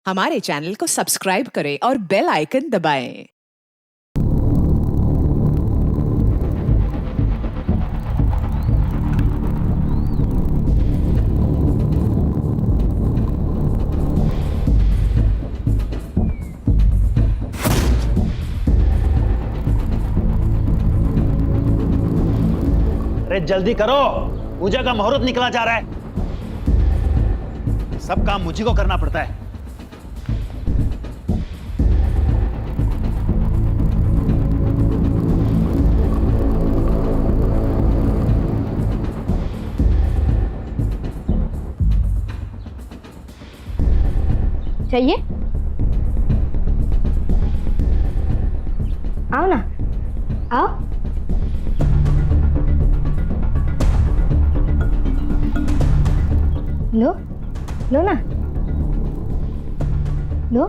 हमारे चैनल को सब्सक्राइब करें और बेल आइकन दबाएं। अरे जल्दी करो, पूजा का मुहूर्त निकला जा रहा है। सब काम मुझी को करना पड़ता है। चाहिए? आओ ना, आओ। लो, लो ना, लो।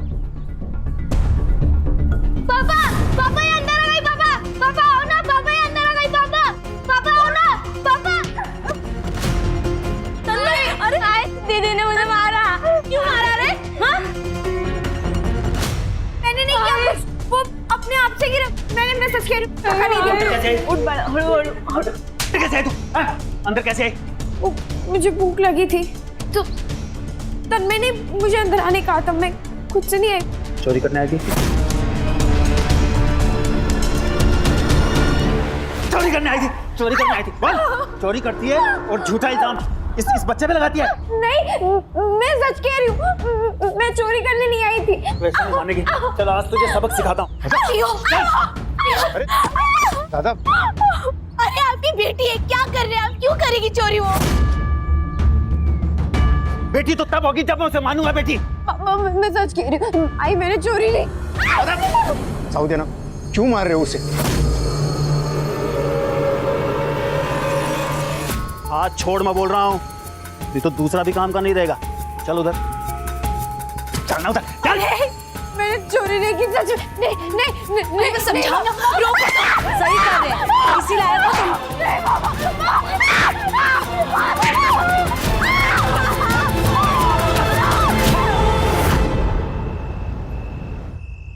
पापा, पापा ये अंदर आ गई। पापा, पापा आओ ना। पापा ये अंदर आ गई। पापा, पापा आओ ना। पापा। अरे दीदी ने मुझे मारा। क्यों मारा रे? हाँ? मैंने नहीं किया कुछ, वो अपने आप से गिरा। मैंने सच कह रही हूँ, धक्का नहीं दिया। उठ बड़ा, हट। कैसे आई तू? अंदर कैसे आई? मुझे भूख लगी थी तो तन्मय ने मुझे अंदर आने कहा था। मैं खुद से नहीं आई। चोरी करने आई थी? चोरी करने आई थी? चोरी करने आई थी? बोल, चोरी करती है और झूठा इल्जाम इस बच्चे पे लगाती है। नहीं, मैं सच कह रही हूँ। मैं चोरी करने नहीं आई थी। वैसे नहीं मानेगी। चल आज तुझे सबक सिखाता हूँ। अरे दादा, अरे आपकी बेटी है, क्या कर रहे हैं आप? क्यों करेगी चोरी वो? बेटी तो तब होगी जब मैं उसे मानूंगा। बेटी मैं सच कह रही हूँ, आई मैंने चोरी नहीं। साउदी ना, क्यों मार रहे हो उसे? हाथ छोड़, मैं बोल रहा हूँ। नहीं तो दूसरा भी काम का नहीं रहेगा। चल उधर, चलना उधर, चल। मैंने चोरी नहीं की। सच नहीं, नहीं, नहीं, समझाओ। सही कर रहे हैं, इसी लायक हो तुम।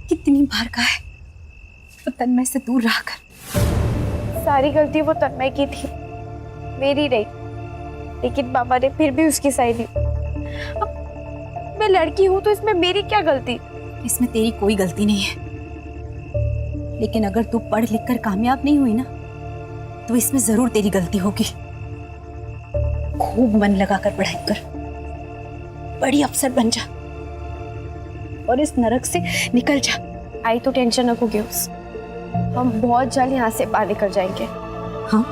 कितनी बार कहा है वो तन्मय से दूर रहकर। सारी गलती वो तन्मय की थी, मेरी नहीं। लेकिन पापा ने फिर भी उसकी साइड ली। अब मैं लड़की हूं तो इसमें मेरी क्या गलती? इसमें तेरी कोई गलती नहीं है, लेकिन अगर तू पढ़ लिख कर कामयाब नहीं हुई ना, तो इसमें जरूर तेरी गलती होगी। खूब मन लगाकर पढ़ाई कर, बड़ी अफसर बन जा और इस नरक से निकल जा। आई तो टेंशन रखो गेम्स, हम बहुत जल्द यहाँ से बाहर निकल जाएंगे। हाँ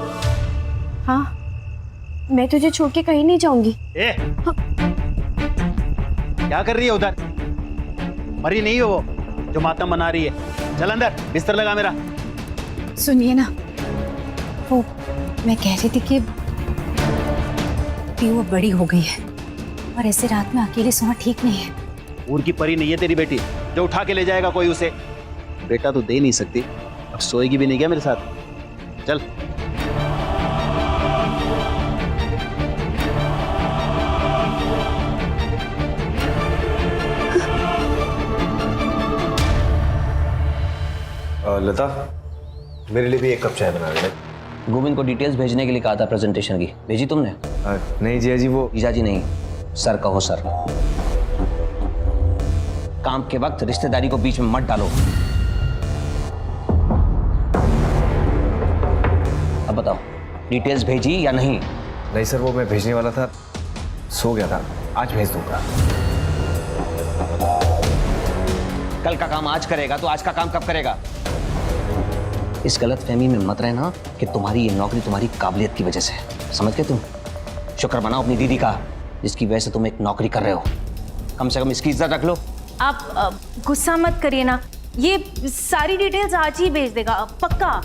हाँ, मैं तुझे छोड़ के कहीं नहीं जाऊंगी। ए, क्या कर रही है उधर? मरी नहीं हो वो जो मातम बना रही है। चल अंदर, बिस्तर लगा मेरा। सुनिए ना, वो मैं कह रही थी कि वो बड़ी हो गई है और ऐसे रात में अकेले सोना ठीक नहीं है। ऊर की परी नहीं है तेरी बेटी जो उठा के ले जाएगा कोई उसे। बेटा तो दे नहीं सकती, अब सोएगी भी नहीं क्या मेरे साथ? चल। लता, मेरे लिए भी एक कप चाय बना दे। गोविंद को डिटेल्स भेजने के लिए कहा था प्रेजेंटेशन की, भेजी तुमने? नहीं जिया जी, वो जीजा जी नहीं, सर कहो सर। काम के वक्त रिश्तेदारी को बीच में मत डालो। अब बताओ, डिटेल्स भेजी या नहीं? नहीं सर, वो मैं भेजने वाला था, सो गया था। आज भेज दूंगा। कल का काम आज करेगा तो आज का काम कब करेगा? इस गलतफहमी में मत रहना कि तुम्हारी ये नौकरी तुम्हारी काबिलियत की वजह से। समझ गए तुम? शुक्र मनाओ अपनी दीदी का, जिसकी वजह से तुम एक नौकरी कर रहे हो। कम से कम इसकी इज्जत रख लो। आप गुस्सा मत करिए ना, ये सारी डिटेल्स आज ही भेज देगा पक्का।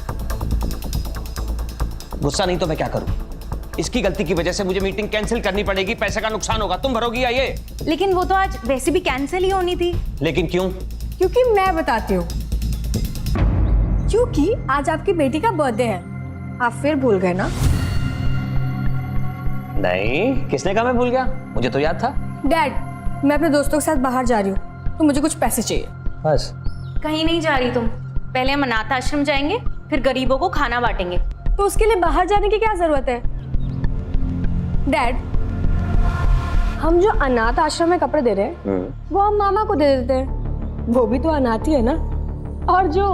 गुस्सा नहीं तो मैं क्या करूं? इसकी गलती की वजह से मुझे मीटिंग कैंसिल करनी पड़ेगी, पैसे का नुकसान होगा। तुम भरोगी या ये? लेकिन वो तो आज वैसे भी कैंसिल ही होनी थी। लेकिन क्यों? क्योंकि मैं बताती हूँ। क्योंकि आज आपकी बेटी का बर्थडे है। आप फिर भूल गए ना? नहीं, किसने कहा मैं भूल गया? मुझे तो याद था। डैड, मैं अपने दोस्तों के साथ बाहर जा रही हूँ, तो मुझे कुछ पैसे चाहिए। बस। कहीं नहीं जा रही तुम। पहले हम अनाथ आश्रम जाएंगे, फिर गरीबों को खाना बांटेंगे। तो उसके लिए बाहर जाने की क्या जरूरत है? डैड, हम जो अनाथ आश्रम में कपड़े दे रहे हैं वो हम मामा को दे देते हैं, वो भी तो अनाथ ही है ना। और जो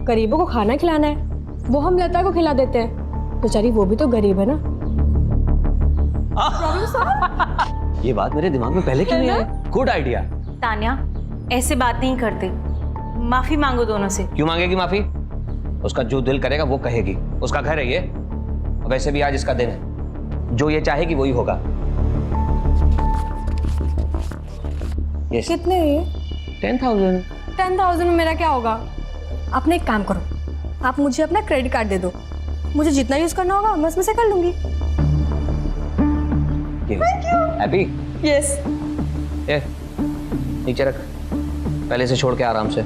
गरीबों को खाना खिलाना है वो हम लता को खिला देते हैं, बेचारी वो भी तो गरीब है ना। ये बात मेरे दिमाग में पहले क्यों नहीं आई? Good idea. तान्या, ऐसे बात नहीं करते। माफी मांगो दोनों से। क्यों मांगेगी माफी? उसका जो दिल करेगा वो कहेगी, उसका घर है ये। वैसे भी आज इसका दिन है, जो ये चाहेगी वही होगा। yes. कितने ये? 10,000। 10,000 में मेरा क्या होगा? आपने एक काम करो, आप मुझे अपना क्रेडिट कार्ड दे दो, मुझे जितना यूज करना होगा मैं उसमें से कर लूंगी। हैप्पी? यस। ये नीचे रख, पहले से छोड़ के आराम से।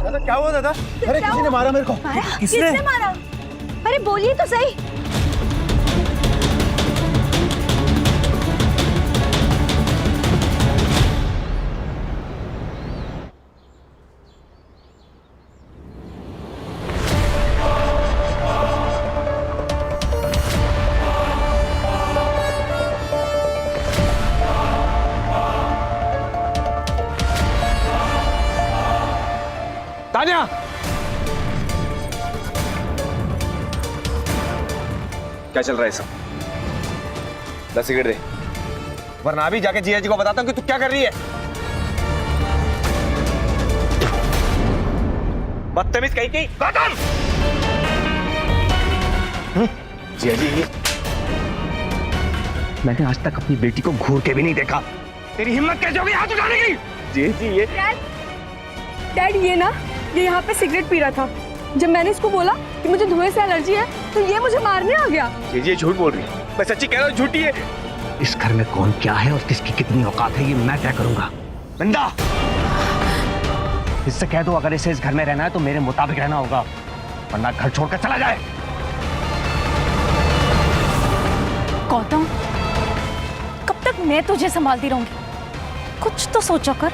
दादा क्या हुआ दादा? अरे किसी ने मारा मेरे को। किसने मारा? अरे बोलिए तो सही। तान्या, क्या चल रहा है सब? 10 सिगरेट दे, वरना अभी जाके जिया जी को बताता हूँ कि तू क्या कर रही है। बदतमीज कहीं की। गौतम! जिया जी, मैंने आज तक अपनी बेटी को घूर के भी नहीं देखा। तेरी हिम्मत कैसे होगी हाथ उठाने की? जिया जी ये डैड, ये ना, ये यहाँ पे सिगरेट पी रहा था। जब मैंने इसको बोला कि मुझे धुएं से एलर्जी है तो ये मुझे मारने आ गया। ये झूठ बोल रही है। मैं सच्ची कह रहा हूँ, झूठी है। इस घर में कौन क्या है और किसकी कितनी औकात है ये मैं तय करूंगा। नंदा, इससे कह दो अगर इसे इस घर में रहना है तो मेरे मुताबिक रहना होगा, वरना घर छोड़कर चला जाए। गौतम, कब तक मैं तुझे संभालती रहूंगी? कुछ तो सोचो कर।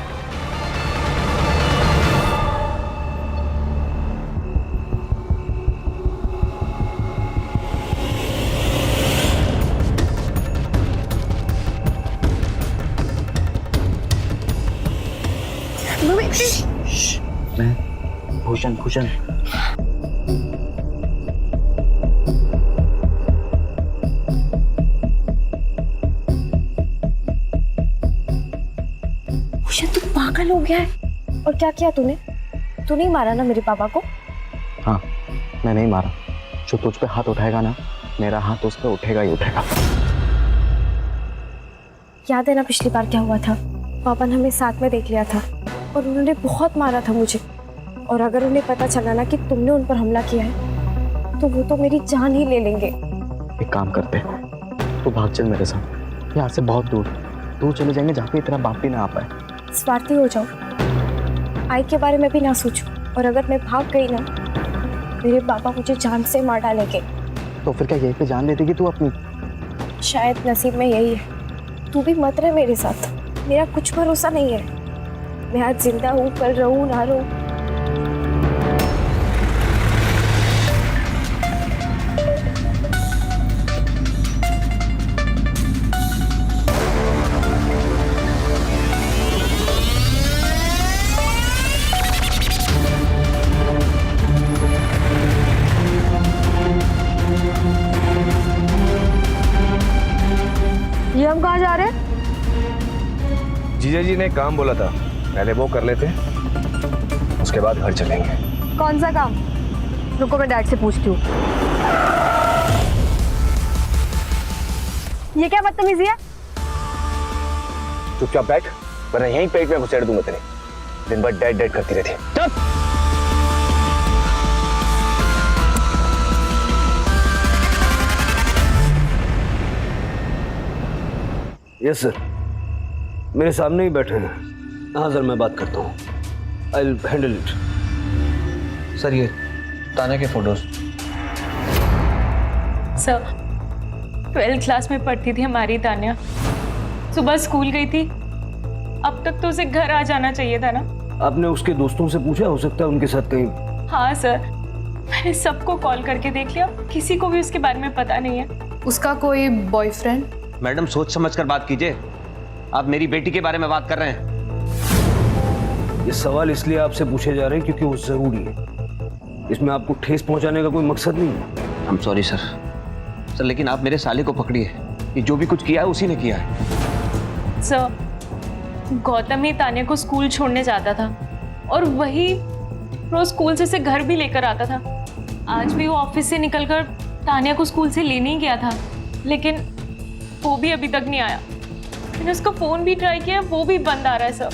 भूषण भूषण तू पागल हो गया है। और क्या किया तूने? तू नहीं मारा ना मेरे पापा को? हाँ, मैं नहीं मारा। जो तुझ पे हाथ उठाएगा ना, मेरा हाथ उस पे उठेगा ही उठेगा। याद है ना पिछली बार क्या हुआ था? पापा ने हमें साथ में देख लिया था और उन्होंने बहुत मारा था मुझे। और अगर उन्हें पता चला ना कि तुमने उन पर हमला किया है तो वो तो मेरी जान ही ले लेंगे। एक काम करते, तू भाग चल मेरे साथ, यहाँ से बहुत दूर दूर चले जाएंगे जहाँ पे तेरा बाप भी ना आ पाए। स्वार्थी हो जाओ, आई के बारे में भी ना सोचो। और अगर मैं भाग गई ना, मेरे पापा मुझे जान से मार डालेंगे। तो फिर क्या यहीं पे जान दे देगी तू अपनी? शायद नसीब में यही है। तू भी मत रह मेरे साथ, मेरा कुछ भरोसा नहीं है। मैं आज जिंदा हूँ, कल रहूँ ना रहूँ। ये हम कहाँ जा रहे हैं? जीजा जी ने काम बोला था, पहले वो कर लेते, उसके बाद घर चलेंगे। कौन सा काम? रुको मैं डैड से पूछती हूँ। ये क्या बदतमीजी है? चुपचाप बैठ, वरना यहीं पेट में घुसेड़ दूंगा तेरे। दिन भर डैड डैड करती रहती है। चुप। यस सर, मेरे सामने ही बैठे हैं। हाँ सर, मैं बात करता हूँ। I will handle it. Sir ये तान्या के फोटोज। सर 12th क्लास में पढ़ती थी हमारी तान्या, सुबह स्कूल गई थी, अब तक तो उसे घर आ जाना चाहिए था ना। आपने उसके दोस्तों से पूछा? हो सकता है उनके साथ कहीं। हाँ सर, मैंने सबको कॉल करके देख लिया, किसी को भी उसके बारे में पता नहीं है। उसका कोई बॉयफ्रेंड? मैडम सोच समझ कर बात कीजिए, आप मेरी बेटी के बारे में बात कर रहे हैं। ये सवाल इसलिए आपसे पूछे जा रहे हैं क्योंकि वो जरूरी है। इसमें आपको ठेस पहुंचाने का कोई मकसद नहीं है। आई एम सॉरी सर, लेकिन आप मेरे साले को पकड़िए, ये जो भी कुछ किया है उसी ने किया है। सर गौतम ही तान्या को स्कूल छोड़ने जाता था और वही रोज स्कूल से घर भी लेकर आता था। आज भी वो ऑफिस से निकलकर तान्या को स्कूल से लेने ही गया था, लेकिन वो भी अभी तक नहीं आया। मैंने उसका फोन भी ट्राई किया, वो भी बंद आ रहा है सर।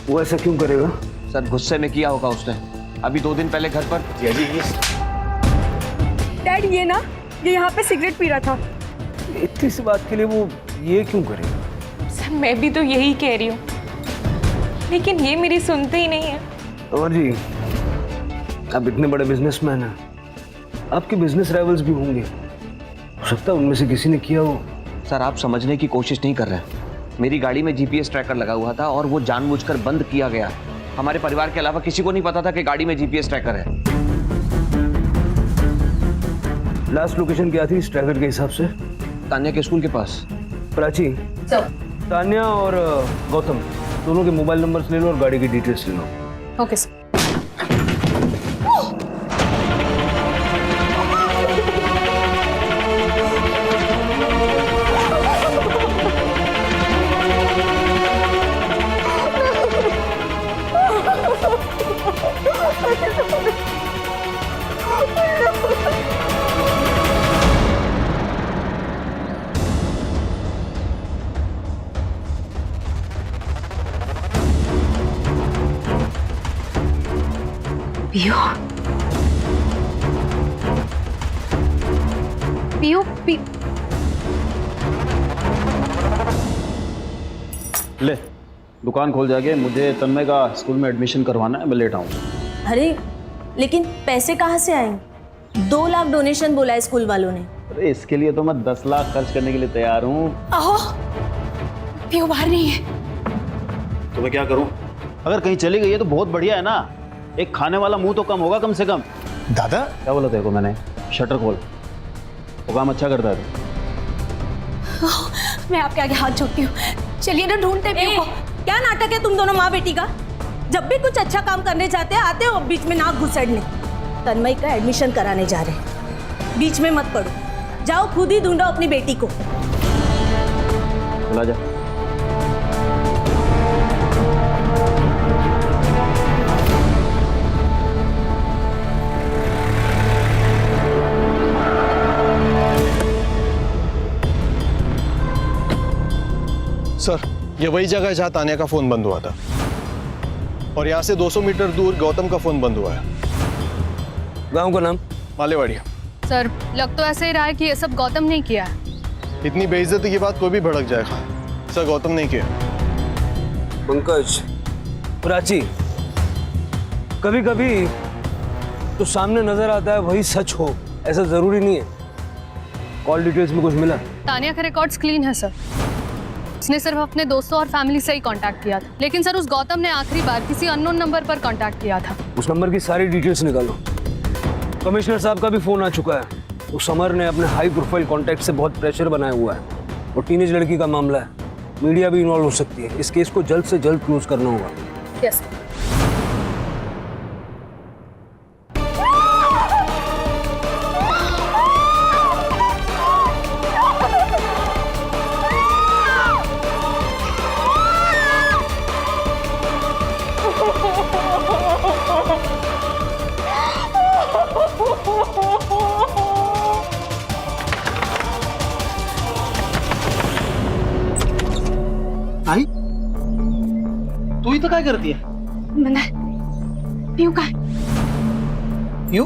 वो ऐसा क्यों करेगा? सर गुस्से में किया होगा उसने, अभी 2 दिन पहले घर पर। डैड ये यहाँ पे सिगरेट पी रहा था। इतनी सी बात के लिए वो ये क्यों करेगा? सर मैं भी तो यही कह रही हूँ, लेकिन ये मेरी सुनते ही नहीं है। और जी, आप इतने बड़े बिजनेसमैन हैं, आपके बिजनेस राइवल्स भी होंगे, हो सकता है उनमें से किसी ने किया हो। सर आप समझने की कोशिश नहीं कर रहे हैं। मेरी गाड़ी में जीपीएस ट्रैकर लगा हुआ था और वो जानबूझकर बंद किया गया। हमारे परिवार के अलावा किसी को नहीं पता था कि गाड़ी में जीपीएस ट्रैकर है। लास्ट लोकेशन क्या थी इस ट्रैकर के हिसाब से? तान्या के स्कूल के पास। प्राची, तान्या और गौतम दोनों के मोबाइल नंबर्स ले लो और गाड़ी की डिटेल्स ले लो। Okay sir. पियो पियो पी ले, दुकान खोल जाके मुझे तन्मय का स्कूल में एडमिशन करवाना है, मैं लेट आऊंगा। अरे लेकिन पैसे कहाँ से आएंगे? 2 लाख डोनेशन बोला है स्कूल वालों ने। अरे इसके लिए तो मैं 10 लाख खर्च करने के लिए तैयार हूँ। आहो, पियो बाहर नहीं है। तो मैं क्या करूँ? अगर कहीं चली गई है तो बहुत बढ़िया है ना, एक खाने वाला मुंह तो कम होगा कम से कम। दादा क्या बोला तेरे को मैंने? शटर खोल, वो काम अच्छा करता है। मैं आपके आगे हाथ जोड़ती हूँ, चलिए ना ढूंढते पियो को। क्या नाटक है तुम दोनों माँ बेटी का? जब भी कुछ अच्छा काम करने जाते हैं आते हो बीच में नाक घुसड़ने। तन्मय का एडमिशन कराने जा रहे हैं, बीच में मत पड़ो, जाओ खुद ही ढूंढो अपनी बेटी को। चला जा। सर ये वही जगह है जहाँ तान्या का फोन बंद हुआ था, और यहाँ से 200 मीटर दूर गौतम का फोन बंद हुआ है। गांव का नाम? मालेवाड़िया। सर लग तो ऐसे ही रहा है कि ये सब गौतम ने किया है। इतनी बेइज्जती की बात कोई भी भड़क जाएगा। सर गौतम नहीं किया। पंकज, प्राची, कभी कभी तो सामने नजर आता है वही सच हो, ऐसा जरूरी नहीं है। कॉल डिटेल्स में कुछ मिला? तान्या का रिकॉर्ड्स क्लीन है सर, उसने सिर्फ अपने दोस्तों और फैमिली से ही कांटेक्ट किया था। लेकिन सर उस गौतम ने आखिरी बार किसी अननोन नंबर पर कांटेक्ट किया था। उस नंबर की सारी डिटेल्स निकालो। कमिश्नर साहब का भी फोन आ चुका है। उस समर ने अपने हाई प्रोफाइल कॉन्टैक्ट से बहुत प्रेशर बनाया हुआ है और टीनेज लड़की का मामला है, मीडिया भी इन्वॉल्व हो सकती है। इस केस को जल्द से जल्द क्लोज करना होगा। यस आई तू इथं काय करते? मंदार पीयू का है? क्यों?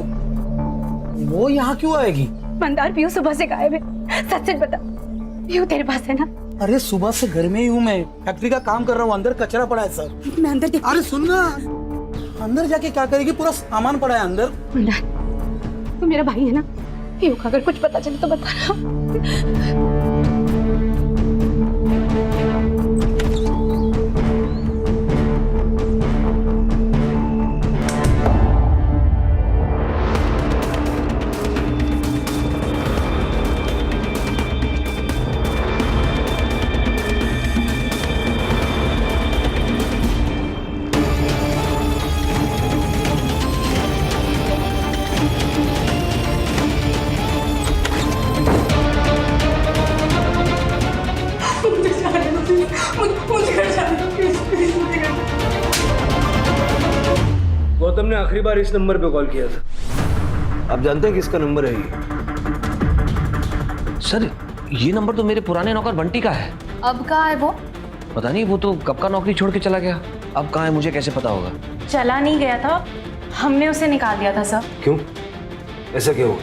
वो यहाँ क्यों आएगी? मंदार पीयू सुबह से गायब है, सच सच बता। पीयू तेरे पास है ना? अरे सुबह से घर में ही हूँ मैं, फैक्ट्री का काम कर रहा हूँ, अंदर कचरा पड़ा है सर। मैं अंदर देख। अरे सुन ना, अंदर जाके क्या करेगी? पूरा सामान पड़ा है अंदर। मंदार तू मेरा भाई है ना, पीयू का अगर कुछ पता चले तो बताना। गौतम ने आखिरी बार इस नंबर पे कॉल किया था। आप जानते हैं किसका नंबर है ये? सर ये नंबर तो मेरे पुराने नौकर बंटी का है। अब कहाँ है वो? पता नहीं, वो तो कब का नौकरी छोड़ के चला गया। अब कहाँ है मुझे कैसे पता होगा? चला नहीं गया था, हमने उसे निकाल दिया था सर। क्यों? ऐसा क्यों हुआ?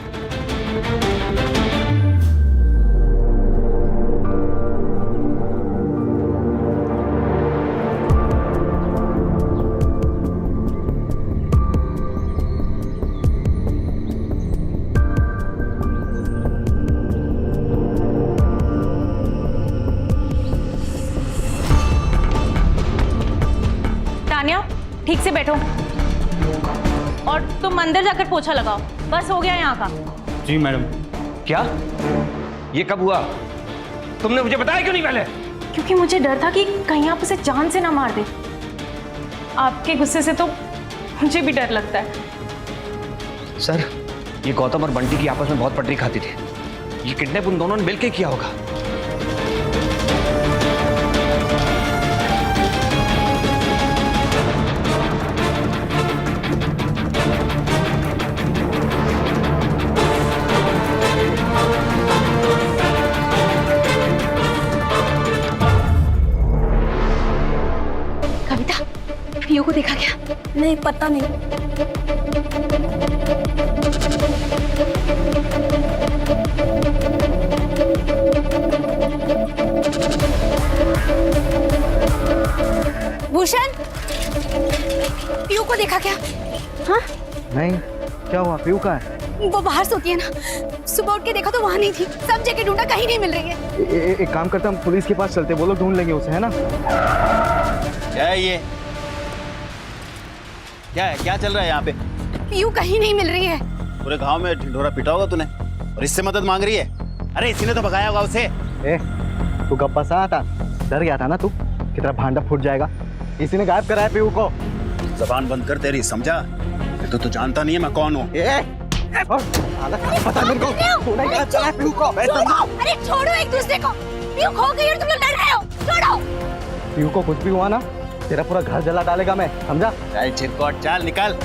तान्या ठीक से बैठो और तुम अंदर जाकर पोछा लगाओ। बस हो गया यहाँ का। जी मैडम। क्या? ये कब हुआ? तुमने मुझे बताया क्यों नहीं पहले? क्योंकि मुझे डर था कि कहीं आप उसे जान से ना मार दे। आपके गुस्से से तो मुझे भी डर लगता है। सर ये गौतम और बंटी की आपस में बहुत पटरी खाती थी। ये किडनैप उन दोनों ने मिलकर किया होगा। पीयू को देखा क्या? नहीं पता नहीं। भूषण पीयू को देखा क्या? हाँ नहीं, क्या हुआ? पीयू कहाँ है? वो बाहर सोती है ना, सुबह उठ के देखा तो वहां नहीं थी। सब जगह ढूंढा, कहीं नहीं मिल रही है। एक काम करते हम पुलिस के पास चलते, वो लोग ढूंढ लेंगे उसे, है ना? क्या है ये? क्या है? क्या चल रहा है यहाँ पे? पीयू कहीं नहीं मिल रही है। पूरे गांव में ढिंढोरा पिटा होगा तूने और इससे मदद मांग रही है? अरे इसी ने तो भगाया होगा उसे। तू गप्पा सा था, डर गया था ना तू कि तेरा भांडा फूट जाएगा। इसी ने गायब कराया पीयू को। जबान बंद कर तेरी, समझा? तो जानता नहीं है मैं कौन हूँ। पता नहीं पीयू को। अरे छोड़ो एक दूसरे को। पीयू खो गई और तुम लोग डर रहे हो। छोड़ो। पीयू को कुछ भी हुआ ना, तेरा पूरा घर जला डालेगा मैं, समझा? चल चिरकोट, चल निकल।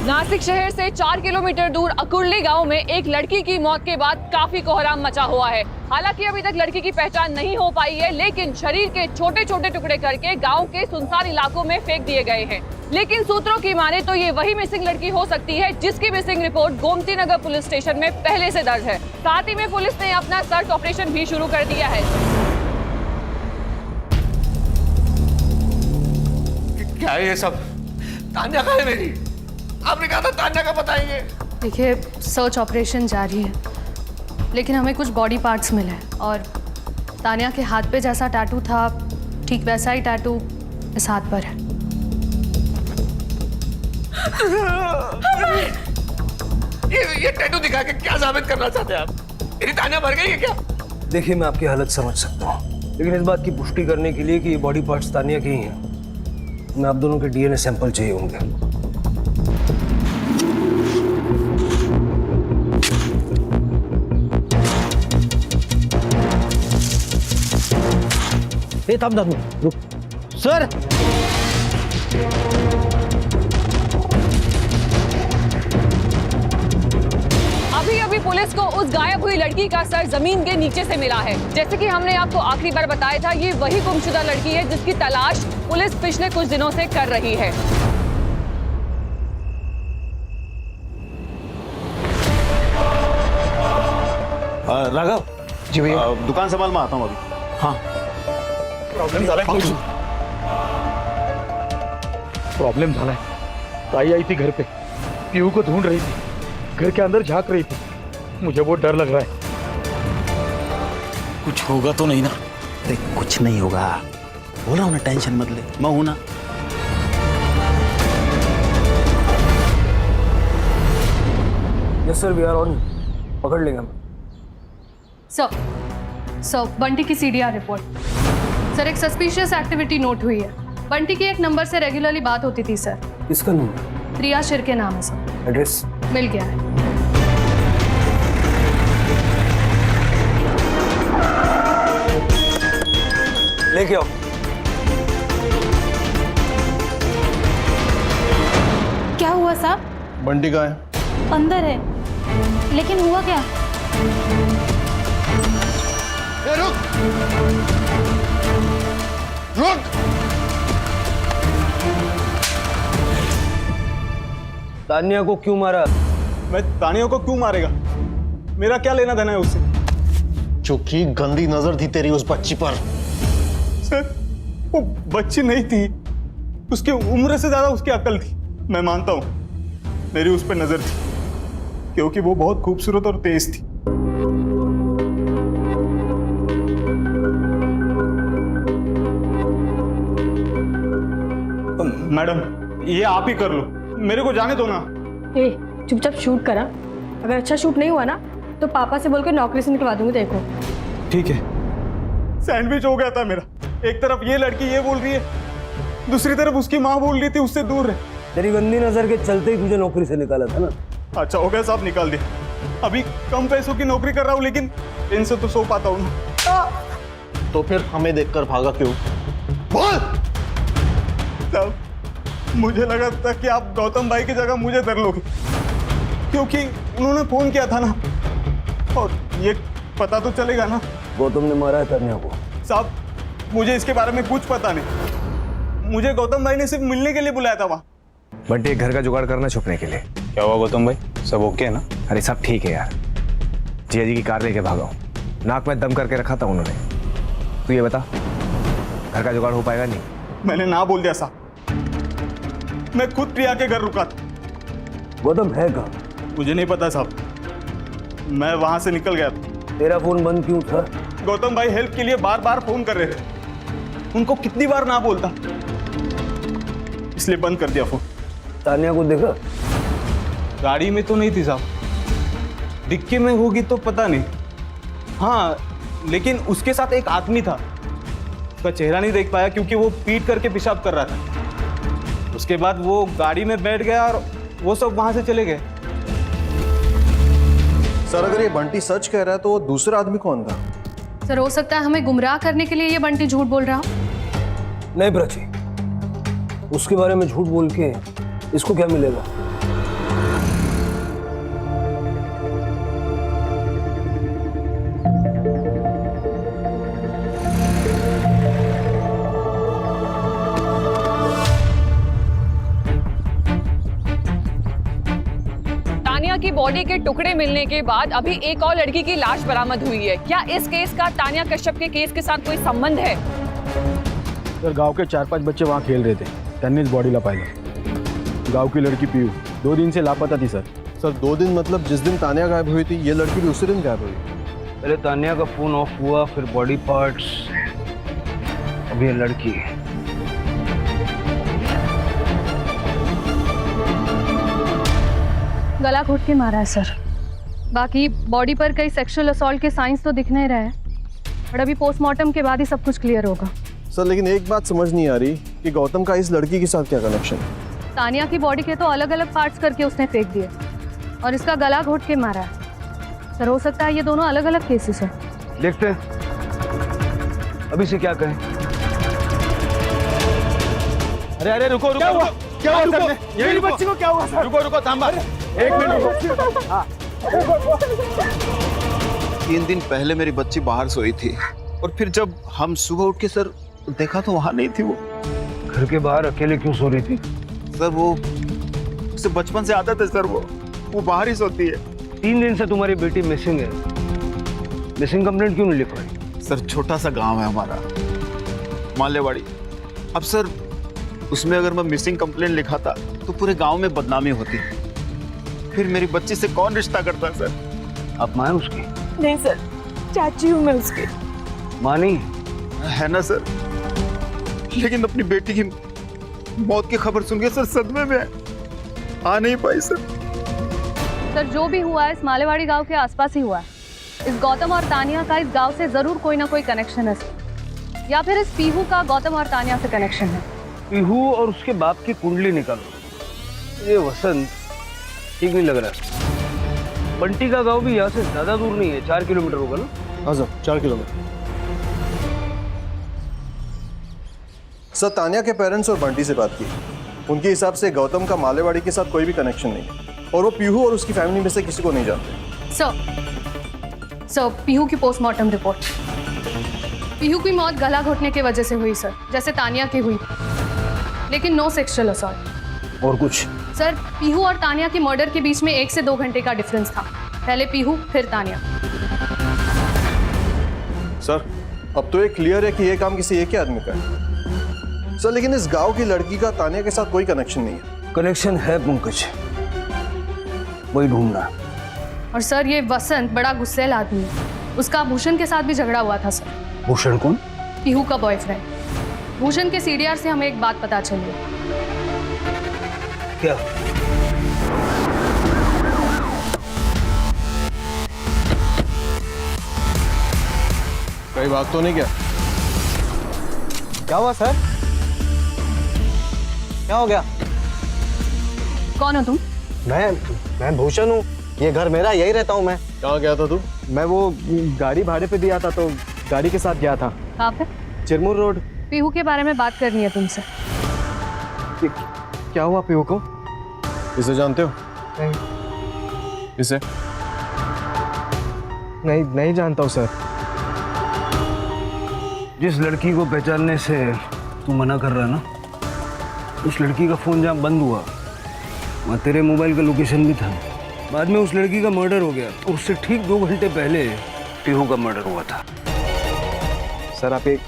नासिक शहर से 4 किलोमीटर दूर अकुर्ली गांव में एक लड़की की मौत के बाद काफी कोहराम मचा हुआ है। हालांकि अभी तक लड़की की पहचान नहीं हो पाई है, लेकिन शरीर के छोटे छोटे टुकड़े करके गांव के सुनसान इलाकों में फेंक दिए गए हैं। लेकिन सूत्रों की माने तो ये वही मिसिंग लड़की हो सकती है जिसकी missing report Gomti Nagar police station में पहले से दर्ज है। साथ ही में पुलिस ने अपना सर्च ऑपरेशन भी शुरू कर दिया है। क्या है ये सब? तान्या कहाँ है मेरी? आपने कहा था तान्या का बताएंगे। देखिए, सर्च ऑपरेशन जारी है, लेकिन हमें कुछ बॉडी पार्ट्स मिले हैं और तानिया के हाथ पे जैसा टैटू था ठीक वैसा ही टैटू इस हाथ पर है। ये टैटू दिखा के क्या साबित करना चाहते हैं आप? मेरी तानिया मर गई है क्या? देखिए, मैं आपकी हालत समझ सकता हूँ, लेकिन इस बात की पुष्टि करने के लिए कि ये बॉडी पार्ट्स तानिया के ही हैं, मैं आप दोनों के डीएनए सैंपल चाहिए होंगे। थम रुक सर। अभी अभी पुलिस को उस गायब हुई लड़की का सर जमीन के नीचे से मिला है। जैसे कि हमने आपको आखिरी बार बताया था, ये वही गुमशुदा लड़की है जिसकी तलाश पुलिस पिछले कुछ दिनों से कर रही है। राघव जी भैया। दुकान संभाल में आता हूँ अभी। हाँ, प्रॉब्लम झाला है। ताई आई थी घर पे, पीहू को ढूंढ रही थी, घर के अंदर झांक रही थी। मुझे बहुत डर लग रहा है। कुछ होगा तो नहीं ना? देख, कुछ नहीं होगा, बोल रहा हूँ ना, टेंशन मत ले, मैं हूं ना। Yes sir, we are on. पकड़ लेंगे हम। सर, बंटी की सीडीआर रिपोर्ट। सर, एक सस्पिशियस एक्टिविटी नोट हुई है। बंटी की एक नंबर से रेगुलरली बात होती थी सर। किसका नंबर? प्रिया शिर के नाम है सर। एड्रेस मिल गया है। लेके आओ। क्या हुआ साहब? बंटी कहाँ है? अंदर है, लेकिन हुआ क्या? ए, रुक रुक। तानिया को क्यों मारा? मैं तानिया को क्यों मारेगा? मेरा क्या लेना देना है उससे? चूंकि गंदी नजर थी तेरी उस बच्ची पर। सर, वो बच्ची नहीं थी, उसकी उम्र से ज्यादा उसकी अकल थी। मैं मानता हूं मेरी उस पर नजर थी, क्योंकि वो बहुत खूबसूरत और तेज थी। मैडम, ये आप ही कर लो, मेरे को जाने दो ना। ए, चुपचाप शूट करा। अगर अच्छा शूट नहीं हुआ ना तो पापा से बोल के नौकरी से निकलवा दूंगी। देखो, ठीक है। सैंडविच हो गया था मेरा। एक तरफ ये लड़की ये बोल रही है, दूसरी तरफ उसकी माँ बोल रही थी उससे दूर रहे। तेरी गंदी नजर के चलते ही तुझे नौकरी से निकाला था ना। अच्छा हो गया साहब, निकाल दिया। अभी कम पैसों की नौकरी कर रहा हूँ, लेकिन इनसे तो सो पाता हूँ ना। तो फिर हमें देखकर भागा क्यों? बोल। साहब, मुझे लगा था कि आप गौतम भाई की जगह मुझे धर लोगे, क्योंकि उन्होंने फोन किया था ना, और ये पता तो चलेगा ना। गौतम ने मारा है तानिया को। साहब, मुझे इसके बारे में कुछ पता नहीं। मुझे गौतम भाई ने सिर्फ मिलने के लिए बुलाया था वहाँ। बंटी, घर का जुगाड़ करना छुपने के लिए। क्या हुआ गौतम भाई, सब ओके है ना? अरे सब ठीक है यार। जिया जी की कार लेके भागा हूँ। नाक में दम करके रखा था उन्होंने। तू ये बता, घर का जुगाड़ हो पाएगा? नहीं, मैंने ना बोल दिया साहब। मैं खुद प्रिया के घर रुका था। गौतम है कहाँ? मुझे नहीं पता साहब, मैं वहां से निकल गया था। तेरा फोन बंद क्यों था? गौतम भाई हेल्प के लिए बार बार फोन कर रहे थे, उनको कितनी बार ना बोलता, इसलिए बंद कर दिया फोन। तानिया को देखा? गाड़ी में तो नहीं थी साहब, डिक्की में होगी तो पता नहीं। हाँ, लेकिन उसके साथ एक आदमी था, उसका चेहरा नहीं देख पाया क्योंकि वो पीट करके पेशाब कर रहा था। उसके बाद वो गाड़ी में बैठ गया और वो सब वहां से चले गए। सर, अगर ये बंटी सच कह रहा है तो वो दूसरा आदमी कौन था? सर, हो सकता है हमें गुमराह करने के लिए ये बंटी झूठ बोल रहा हो। नहीं प्राची, उसके बारे में झूठ बोल के इसको क्या मिलेगा? तानिया की बॉडी के टुकड़े मिलने के बाद अभी एक और लड़की की लाश बरामद हुई है। क्या इस केस का तानिया कश्यप के केस के साथ कोई संबंध है? सर, गांव के 4-5 बच्चे वहां खेल रहे थे, त्यांनीच बॉडीला पाहिलं। गांव की लड़की पीयू 2 दिन से लापता थी सर। सर 2 दिन मतलब जिस दिन तानिया गायब हुई थी ये लड़की भी उसी दिन गायब हुई। पहले तानिया का फोन ऑफ हुआ, फिर बॉडी पार्ट्स, अब ये लड़की। गला घोट के मारा है सर। बाकी बॉडी पर कई सेक्सुअल असॉल्ट के साइंस तो दिख नहीं रहे हैं, पर अभी पोस्टमार्टम के बाद ही सब कुछ क्लियर होगा। सर लेकिन एक बात समझ नहीं आ रही कि गौतम का इस लड़की के साथ क्या कनेक्शन है। तानिया की बॉडी के तो अलग अलग पार्ट्स करके उसने फेंक दिए और इसका गला घोट के मारा है। सर हो सकता है ये दोनों अलग अलग केसेस हैं। देखते हैं अभी से क्या करें। अरे अरे रुको रुको, क्या हुआ सर? मेरी बच्ची को क्या हुआ सर? रुको रुको थांबा, 1 मिनट रुको। 3 दिन पहले मेरी बच्ची बाहर सोई थी और फिर जब हम सुबह उठ के सर देखा तो वहां नहीं थी वो। घर के बाहर अकेले क्यों सो रही थी? सर वो उसे बचपन से आदत है सर, वो बाहर ही सोती है। 3 दिन से तुम्हारी बेटी मिसिंग है, मिसिंग कंप्लेंट क्यों नहीं लिखवाई? सर छोटा सा गांव है हमारा, मालेवाड़ी। अब सर उसमें अगर मैं मिसिंग कंप्लेंट लिखाता तो पूरे गांव में बदनामी होती, फिर मेरी बच्ची से कौन रिश्ता करता है सर? आप मां हैं उसकी? नहीं सर, चाची हूँ मैं उसकी। मां नहीं है ना सर, लेकिन अपनी बेटी की मौत की खबर सुन के सर सदमे में आ नहीं पाई सर। सर जो भी हुआ है इस मालेवाड़ी गांव के आसपास ही हुआ है। इस गौतम और तानिया का इस गांव से जरूर कोई ना कोई कनेक्शन है सर, या फिर इस पीहू का गौतम और तानिया से कनेक्शन है। पीहू और उसके बाप की कुंडली निकालो। ये वसंत ठीक नहीं लग रहा। बंटी का गांव भी यहाँ से ज्यादा दूर नहीं है, 4 किलोमीटर होगा ना? हाँ सर 4 किलोमीटर। सर तानिया के पेरेंट्स और बंटी से बात की, उनके हिसाब से गौतम का मालेवाड़ी के साथ कोई भी कनेक्शन नहीं है और वो पीहू और उसकी फैमिली में से किसी को नहीं जानते। सर पीहू की पोस्टमार्टम रिपोर्ट। पीहू की मौत गला घोटने की वजह से हुई सर, जैसे तानिया की हुई, लेकिन नो सेक्सुअल असॉल्ट। और कुछ? सर पीहू और तानिया के मर्डर के बीच में 1 से 2 घंटे का डिफरेंस था। पहले पीहू फिर तानिया। सर अब तो ये क्लियर है कि ये काम किसी एक ही आदमी का है सर, लेकिन इस गांव की लड़की का तानिया के साथ कोई कनेक्शन नहीं है। कनेक्शन है पंकज, वही ढूंढना। और सर ये वसंत बड़ा गुस्सैल आदमी है, उसका भूषण के साथ भी झगड़ा हुआ था सर। भूषण कौन? पीहू का बॉयफ्रेंड। भूषण के सीडीआर से हमें एक बात पता चली। क्या? कहीं बात तो नहीं क्या? क्या हुआ सर? क्या हो गया? कौन हो तुम? मैं भूषण हूँ, ये घर मेरा, यही रहता हूँ मैं। कहाँ गया था तू? मैं वो गाड़ी भाड़े पे दिया था तो गाड़ी के साथ गया था। कहाँ पे? चिरमुर रोड। पीहू के बारे में बात करनी है तुमसे। क्या हुआ पीहू को? इसे जानते हो? नहीं। इसे? नहीं जानता हूँ सर। जिस लड़की को पहचानने से तू मना कर रहा ना, उस लड़की का फोन जहाँ बंद हुआ वहाँ तेरे मोबाइल का लोकेशन भी था। बाद में उस लड़की का मर्डर हो गया और उससे ठीक 2 घंटे पहले पीहू का मर्डर हुआ था। सर आप ये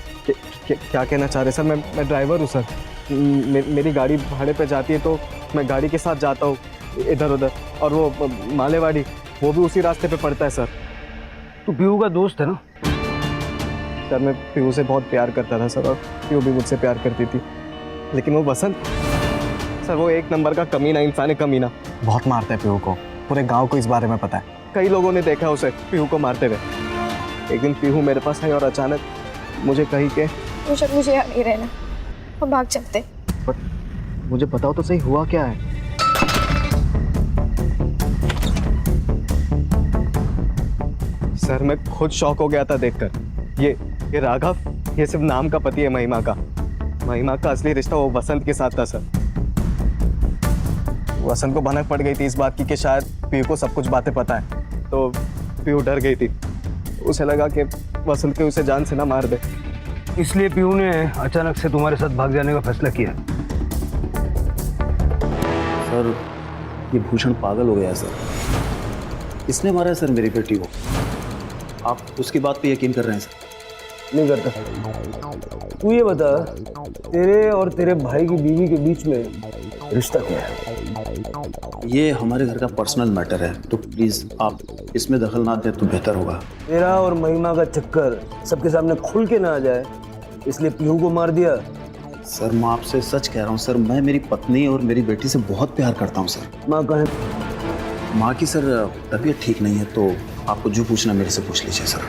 क्या कहना चाह रहे हैं? सर मैं ड्राइवर हूँ सर, मेरी गाड़ी भाड़े पे जाती है तो मैं गाड़ी के साथ जाता हूँ इधर उधर, और वो मालेवाड़ी वो भी उसी रास्ते पे पड़ता है सर। तू पीहू का दोस्त है ना? सर मैं पीहू से बहुत प्यार करता था सर, और पीहू भी मुझसे प्यार करती थी, लेकिन वो वसंत सर वो 1 नंबर का कमीना इंसान है, कमीना। बहुत मारता है पीहू को, पूरे गांव को इस बारे में पता है। कई लोगों ने देखा उसे पीहू को मारते हुए। एक दिन पीहू मेरे पास आई और अचानक मुझे कही कि मुझे यहाँ नहीं रहना, हम भाग चलते। मुझे बताओ तो सही हुआ क्या है? सर मैं खुद शॉक हो गया था देखकर। ये राघव, ये सिर्फ नाम का पति है महिमा का। महिमा का असली रिश्ता वो वसंत के साथ था सर। वसंत को भनक पड़ गई थी इस बात की कि शायद पीहू को सब कुछ बातें पता है, तो पीहू डर गई थी। उसे लगा कि वसंत के उसे जान से ना मार दे, इसलिए पीहू ने अचानक से तुम्हारे साथ भाग जाने का फैसला किया। सर ये भूषण पागल हो गया है सर, इसने मारा है सर मेरी बेटी को। आप उसकी बात पे यकीन कर रहे हैं सर? नहीं करता। तू ये बता, तेरे और तेरे भाई की बीवी के बीच में रिश्ता क्या है? ये हमारे घर का पर्सनल मैटर है, तो प्लीज आप इसमें दखल ना दें तो बेहतर होगा। तेरा और महिमा का चक्कर सबके सामने खुल के ना आ जाए, इसलिए पीहू को मार दिया। सर मैं आपसे सच कह रहा हूँ सर, मैं मेरी पत्नी और मेरी बेटी से बहुत प्यार करता हूँ सर। माँ कहे माँ की सर तबीयत ठीक नहीं है, तो आपको जो पूछना मेरे से पूछ लीजिए सर।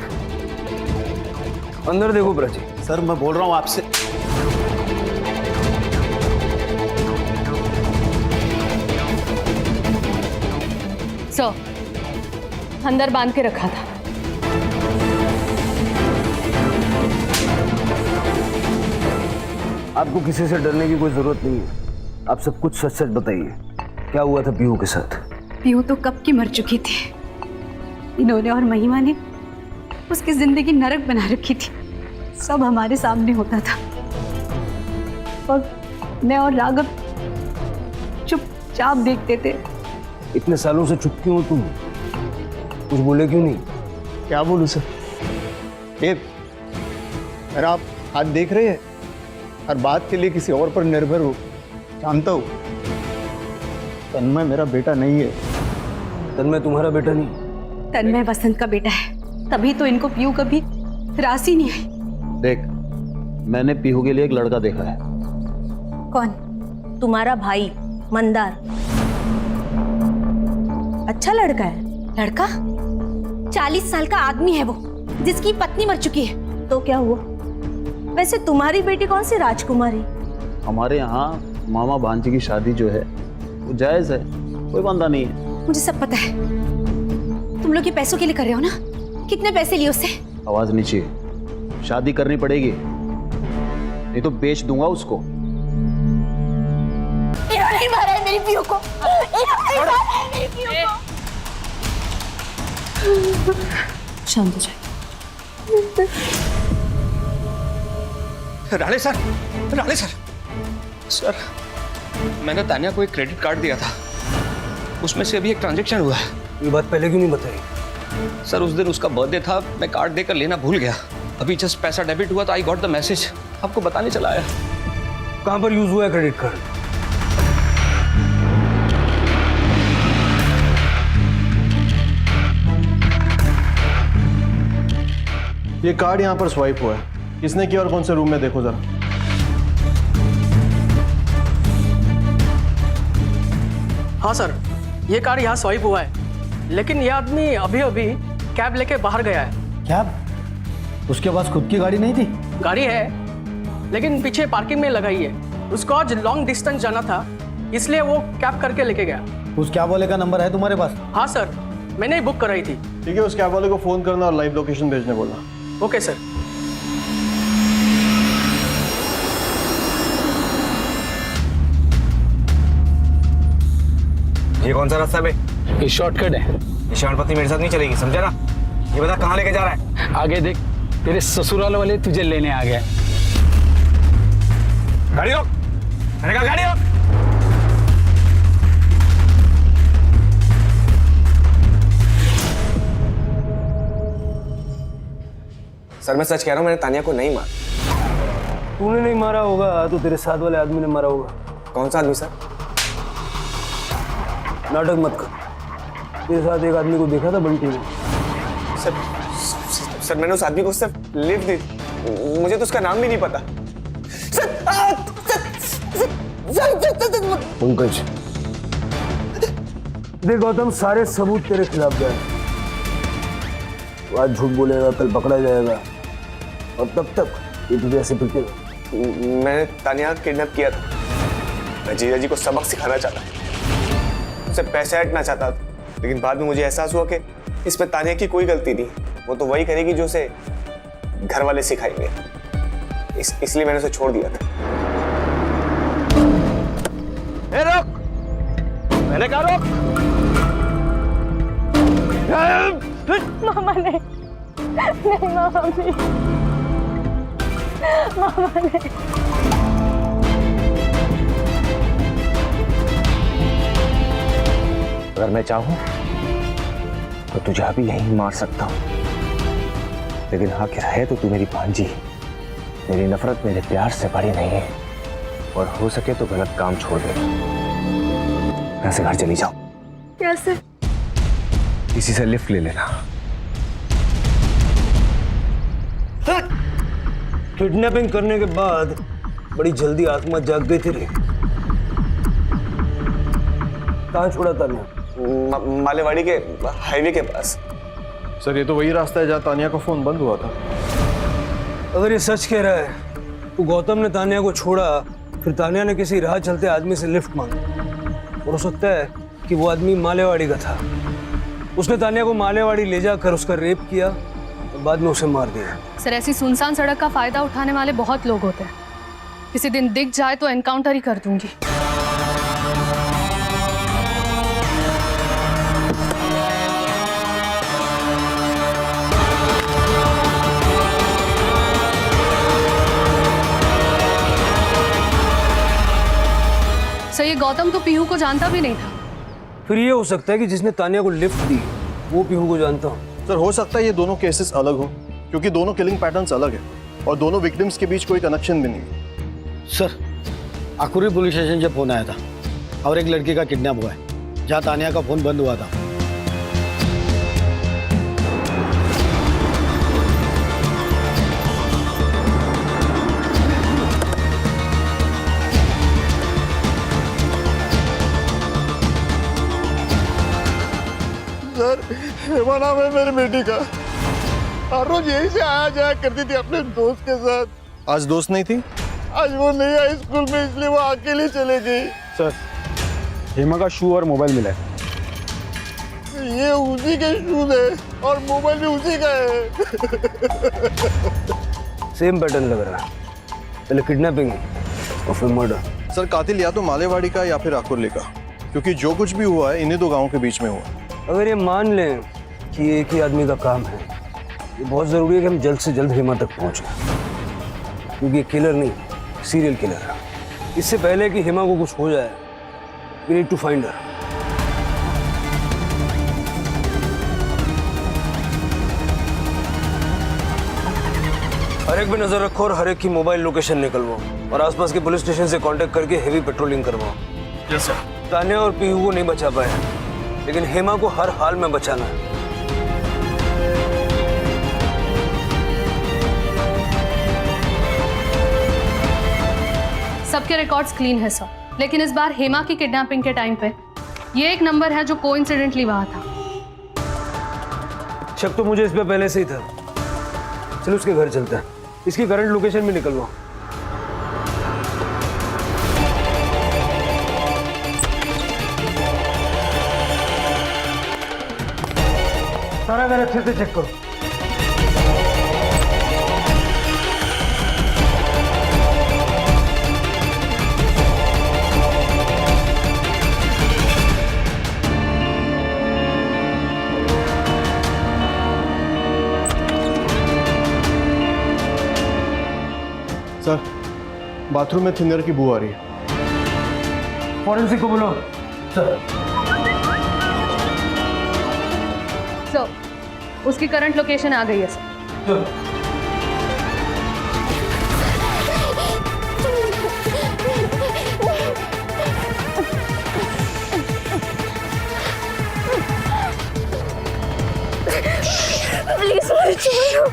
अंदर देखो प्राची। सर मैं बोल रहा हूँ आपसे। सर, अंदर बांध के रखा था। आपको किसी से डरने की कोई जरूरत नहीं है, आप सब कुछ सच सच बताइए, क्या हुआ था पीहू के साथ? पीहू तो कब की मर चुकी थी। इन्होंने और महिमा ने उसकी जिंदगी नरक बना रखी थी। सब हमारे सामने होता था और मैं और राघव चुपचाप देखते थे। इतने सालों से चुप क्यों हो तुम? कुछ बोले क्यों नहीं? क्या बोलूं सर? ये मेरा आप हाथ देख रहे हैं, हर बात के लिए किसी और पर निर्भर हो। जानता हूँ तन्मय मेरा बेटा नहीं है। तन्मय तुम्हारा बेटा नहीं? तन्मय वसंत का बेटा है, तभी तो इनको पीहू कभी रास ही नहीं आई। देख, मैंने पीहू के लिए एक लड़का देखा है। कौन? तुम्हारा भाई मंदार। अच्छा लड़का है। लड़का? 40 साल का आदमी है वो, जिसकी पत्नी मर चुकी है। तो क्या हुआ? वैसे तुम्हारी बेटी कौन सी राजकुमारी? हमारे यहाँ मामा भांजी की शादी जो है वो जायज है, कोई बंदा नहीं है। मुझे सब पता है। तुम लोग ये पैसों के लिए कर रहे हो ना? कितने पैसे लिए उससे? आवाज नीचे। शादी करनी पड़ेगी, नहीं तो बेच दूंगा उसको। इन्होंने मारा है मेरी पीहू को। इन्होंने मारा है मेरी पीहू को। शांत हो जाए। Rane sir, Rane sir, sir मैंने तानिया को एक क्रेडिट कार्ड दिया था, उसमें से अभी एक ट्रांजैक्शन हुआ है। ये बात पहले क्यों नहीं बताई? सर उस दिन उसका बर्थडे था, मैं कार्ड देकर लेना भूल गया। अभी जस्ट पैसा डेबिट हुआ तो आई गॉट द मैसेज, आपको बताने चला आया। कहाँ पर यूज हुआ है क्रेडिट कार्ड? ये कार्ड यहाँ पर स्वाइप हुआ है। किसने किया और कौन से रूम में, देखो जरा। हाँ सर, ये कार्ड यहाँ स्वाइप हुआ है, लेकिन ये आदमी अभी अभी कैब लेके बाहर गया है। क्या उसके पास खुद की गाड़ी नहीं थी? गाड़ी है, लेकिन पीछे पार्किंग में लगाई है। उसको आज लॉन्ग डिस्टेंस जाना था, इसलिए वो कैब करके लेके गया। उस कैब वाले का नंबर है तुम्हारे पास? हाँ सर, मैंने ही बुक कराई थी। ठीक है, उस कैब वाले को फोन करना और लाइव लोकेशन भेजने बोलना। Okay sir. ये कौन सा रास्ता है बे? ये शॉर्टकट है। ये श्यामपति मेरे साथ नहीं चलेगी, समझा ना? ये बता कहाँ लेके जा रहा है? आगे देख, तेरे ससुराल वाले तुझे लेने आ गए। गाड़ी रोक, मैंने कहा गाड़ी रोक। सर मैं सच कह रहा हूँ, मैंने तानिया को नहीं मारा। तूने नहीं मारा होगा तो तेरे साथ वाले आदमी ने मारा होगा। कौन सा आदमी सर? नाटक मत कर। तेरे साथ एक आदमी को देखा था बंटी ने। सर मैंने उस आदमी को सिर्फ लिफ्ट दी, मुझे तो उसका नाम भी नहीं पता। पंकज, देख गौतम, सारे सबूत तेरे खिलाफ गए। आज झूठ बोलेगा, कल पकड़ा जाएगा, और तब तक ये तुझे ऐसे पिटेगा। मैंने तानिया किडनैप किया था। मैं जीजा जी को सबक सिखाना चाहता, उससे पैसे हटना चाहता था, लेकिन बाद में मुझे एहसास हुआ कि इसमें तानिया की कोई गलती नहीं, वो तो वही करेगी जो उसे घर वाले सिखाएंगे। इसलिए मैंने उसे छोड़ दिया था। ए रोक, मैंने कहा रोक। मामा ने नहीं, मामा भी, मामा ने। अगर मैं चाहूं तो तुझे अभी यहीं मार सकता हूं, लेकिन हाँ, क्या है तो तू मेरी भांजी। मेरी नफरत मेरे प्यार से बड़ी नहीं है, और हो सके तो गलत काम छोड़ दे। यहाँ से घर चली जाओ। कैसे? इसी से लिफ्ट ले लेना। किडनैपिंग करने के बाद बड़ी जल्दी आत्मा जाग गई तेरी। कहाँ छोड़ा तानिया? मालेवाड़ी के हाईवे के पास। सर ये तो वही रास्ता है जहाँ तानिया का फोन बंद हुआ था। अगर ये सच कह रहा है तो गौतम ने तानिया को छोड़ा, फिर तानिया ने किसी राह चलते आदमी से लिफ्ट मांगी, और हो सकता है कि वो आदमी मालेवाड़ी का था। उसने तानिया को मालेवाड़ी ले जाकर उसका रेप किया और बाद में उसे मार दिया। सर, ऐसी सुनसान सड़क का फायदा उठाने वाले बहुत लोग होते हैं। किसी दिन दिख जाए तो एनकाउंटर ही कर दूंगी। सर, ये गौतम तो पीहू को जानता भी नहीं था। फिर ये हो सकता है कि जिसने तानिया को लिफ्ट दी वो पीहू को जानता हो। सर हो सकता है ये दोनों केसेस अलग हो, क्योंकि दोनों किलिंग पैटर्न्स अलग है और दोनों विक्टिम्स के बीच कोई कनेक्शन भी नहीं है। सर, अकुरी पुलिस स्टेशन से फोन आया था और एक लड़की का किडनैप हुआ है, जहाँ तानिया का फोन बंद हुआ था। सर, हेमा नाम है मेरी बेटी का। हर रोज यहीं से आया जाया करती थी अपने दोस्त के साथ। आज दोस्त नहीं थी? आज वो नहीं आई स्कूल में, इसलिए वो अकेली चले गई। सर, हेमा का शू और मोबाइल मिला है। ये उसी के शूज है और मोबाइल भी उसी का है। सेम पैटर्न लग रहा है, पहले किडनैपिंग और फिर मर्डर। सर कातिल या तो मालेवाड़ी का या फिर आकुर्ली का, क्योंकि जो कुछ भी हुआ है इन्हीं दो गांवों के बीच में हुआ। अगर ये मान लें कि एक ही आदमी का काम है, ये बहुत ज़रूरी है कि हम जल्द से जल्द हेमा तक पहुंचें, क्योंकि ये किलर नहीं, सीरियल किलर है। इससे पहले कि हेमा को कुछ हो जाए, we need to find her. हर एक पे नजर रखो और हर एक की मोबाइल लोकेशन निकलवाओ और आसपास के पुलिस स्टेशन से कांटेक्ट करके हेवी पेट्रोलिंग करवाओ। Yes sir. तानिया और पीहू को नहीं बचा पाए, लेकिन हेमा को हर हाल में बचाना है। सबके रिकॉर्ड्स क्लीन है सर, लेकिन इस बार हेमा की किडनैपिंग के टाइम पे ये एक नंबर है जो कोइंसिडेंटली वहां था। शक तो मुझे इस पे पहले से ही था। चलो उसके घर चलते हैं, इसकी करंट लोकेशन भी निकलवाओ। सारा घर अच्छे से चेक करो। सर, बाथरूम में थिनर की बू आ रही है। फॉरेंसिक को बोलो। सर, उसकी करंट लोकेशन आ गई है सर। प्लीज मुझे छोड़ो।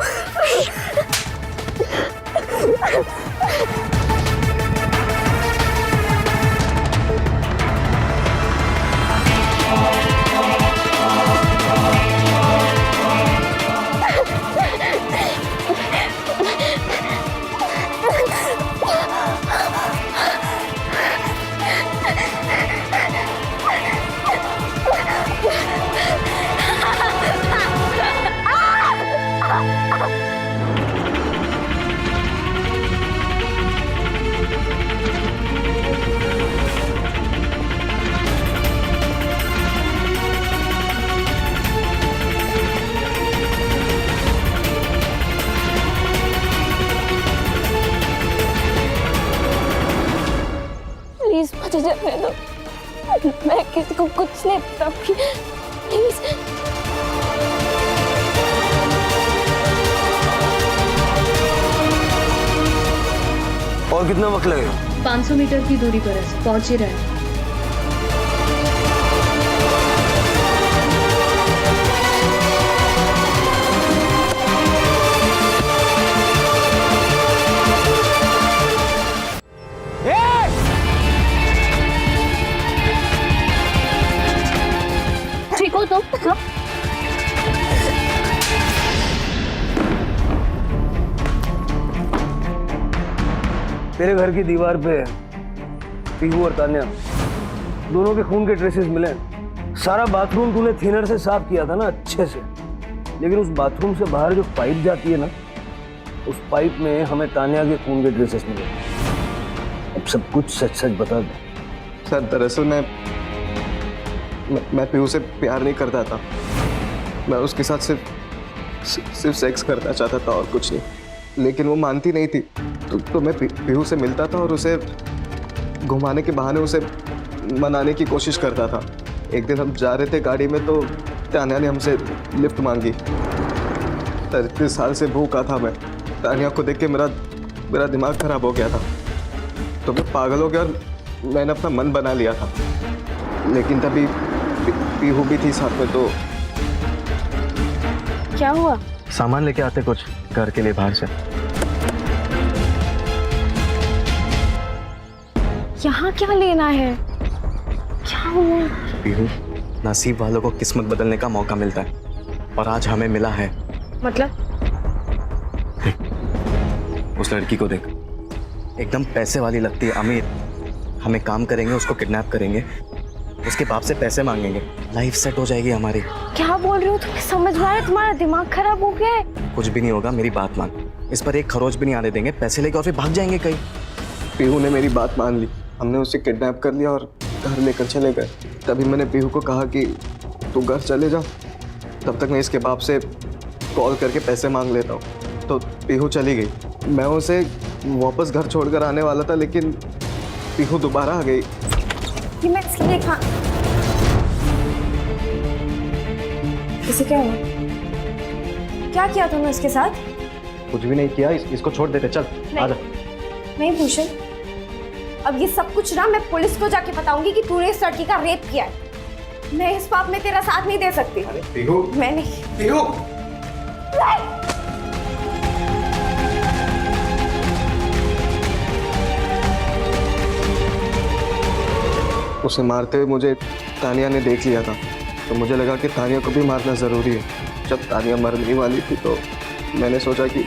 प्लीज मुझे जाने दो, मैं किसी को कुछ नहीं बताऊंगी, प्लीज। और कितना वक्त लगेगा? 500 मीटर की दूरी पर है, पहुंच ही रहे हैं। ठीक हो तुम? तेरे घर की दीवार पे पीहू और तान्या दोनों के खून के ट्रेसेस मिले। सारा बाथरूम तूने थिनर से साफ किया था ना, अच्छे से, लेकिन उस बाथरूम से बाहर जो पाइप जाती है ना, उस पाइप में हमें तान्या के खून के ट्रेसेस मिले। अब सब कुछ सच सच बता दो। सर दरअसल मैं पीहू से प्यार नहीं करता था। मैं उसके साथ सिर्फ सेक्स करना चाहता था और कुछ नहीं, लेकिन वो मानती नहीं थी। तो मैं पीहू से मिलता था और उसे घुमाने के बहाने उसे मनाने की कोशिश करता था। एक दिन हम जा रहे थे गाड़ी में तो तान्या ने हमसे लिफ्ट मांगी। 33 साल से भूखा था मैं। तान्या को देख के मेरा दिमाग खराब हो गया था, तो मैं पागल हो गया और मैंने अपना मन बना लिया था। लेकिन तभी पीहू भी थी साथ में। तो क्या हुआ? सामान लेके आते कुछ घर के लिए बाहर से। यहाँ क्या लेना है? क्या हुआ? पीहू, नसीब वालों को किस्मत बदलने का मौका मिलता है और आज हमें मिला है। मतलब? उस लड़की को देख, एकदम पैसे वाली लगती है, अमीर। हमें काम करेंगे, उसको किडनैप करेंगे, उसके बाप से पैसे मांगेंगे, लाइफ सेट हो जाएगी हमारी। क्या बोल रहे हो? तुम्हें समझ में आ रहा है? तुम्हारा दिमाग खराब हो गया है? कुछ भी नहीं होगा, मेरी बात मान। इस पर एक खरोच भी नहीं आने देंगे, पैसे लेके और फिर भाग जाएंगे कहीं। पीहू ने मेरी बात मान ली। हमने उसे किडनैप कर लिया और घर लेकर चले गए। तभी मैंने पीहू को कहा कि तू घर चले जा, तब तक मैं इसके बाप से कॉल करके पैसे मांग लेता हूँ। तो पीहू चली गई। मैं उसे वापस घर छोड़कर आने वाला था, लेकिन पीहू दोबारा आ गई। कि मैं इसके लिए इसे क्या हुआ? क्या किया तुमने उसके साथ? कुछ भी नहीं किया। इसको छोड़ देते, चल आजा। नहीं भूषण, अब ये सब कुछ ना मैं पुलिस को जाके बताऊंगी कि तूने इस लड़की का रेप किया है। मैं इस पाप में तेरा साथ नहीं दे सकती। अरे पीहू, मैं नहीं। पीहू, उसे मारते हुए मुझे तानिया ने देख लिया था, तो मुझे लगा कि तानिया को भी मारना ज़रूरी है। जब तानिया मरने वाली थी तो मैंने सोचा कि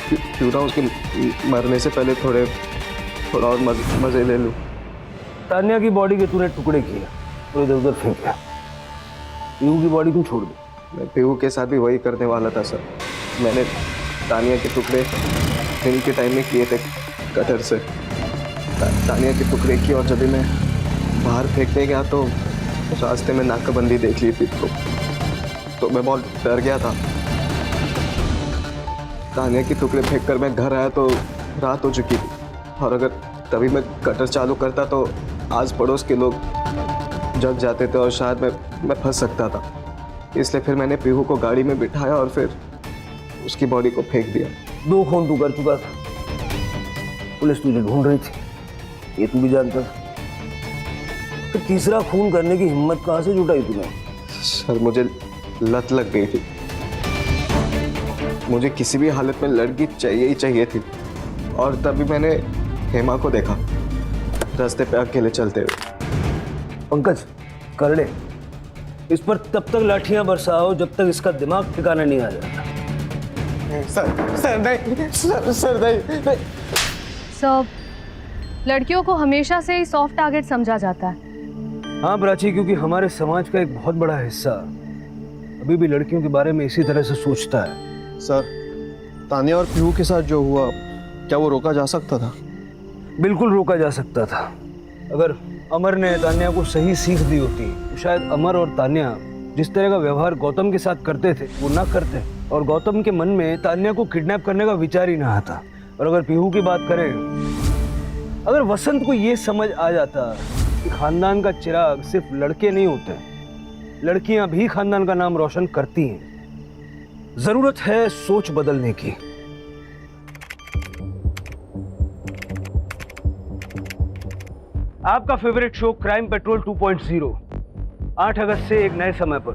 क्यों ना उसके मरने से पहले थोड़ा और मज़े ले लूँ। तान्या की बॉडी के तूने टुकड़े किए और इधर उधर फेंक दिया। पीहू की बॉडी क्यों छोड़ दी? मैं पीहू के साथ भी वही करने वाला था सर। मैंने तानिया के टुकड़े दिन के टाइम में किए थे कटर से। तानिया के टुकड़े किए और जब भी मैं बाहर फेंकने गया तो रास्ते में नाकाबंदी देख ली थी, तो मैं बहुत डर गया था। तानिया के टुकड़े फेंक कर मैं घर आया तो रात हो चुकी थी, और अगर तभी मैं कटर चालू करता तो आस पड़ोस के लोग जग जाते थे और शायद मैं फंस सकता था। इसलिए फिर मैंने पीहू को गाड़ी में बिठाया और फिर उसकी बॉडी को फेंक दिया। 2 खून तू कर चुका था, पुलिस तुझे ढूंढ रही थी, ये तू भी जानता था। तो तीसरा खून करने की हिम्मत कहाँ से जुटाई तूने? सर मुझे लत लग गई थी। मुझे किसी भी हालत में लड़की चाहिए ही चाहिए थी, और तभी मैंने हेमा को देखा रास्ते पे अकेले चलते हुए। पंकज, करड़े, इस पर तब तक लाठियां बरसाओ जब तक इसका दिमाग ठिकाना नहीं आ जाता। सर नहीं। सब लड़कियों को हमेशा से ही सॉफ्ट टारगेट समझा जाता है। हाँ प्राची, क्योंकि हमारे समाज का एक बहुत बड़ा हिस्सा अभी भी लड़कियों के बारे में इसी तरह से सोचता है। सर, तानिया और पीहू के साथ जो हुआ, क्या वो रोका जा सकता था? बिल्कुल रोका जा सकता था। अगर अमर ने तान्या को सही सीख दी होती तो शायद अमर और तान्या जिस तरह का व्यवहार गौतम के साथ करते थे वो ना करते, और गौतम के मन में तान्या को किडनैप करने का विचार ही ना आता। और अगर पीहू की बात करें, अगर वसंत को ये समझ आ जाता कि खानदान का चिराग सिर्फ लड़के नहीं होते, लड़कियां भी खानदान का नाम रोशन करती हैं। जरूरत है सोच बदलने की। आपका फेवरेट शो क्राइम पेट्रोल 2.0 8 अगस्त से एक नए समय पर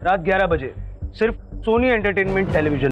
रात 11 बजे सिर्फ सोनी एंटरटेनमेंट टेलीविजन।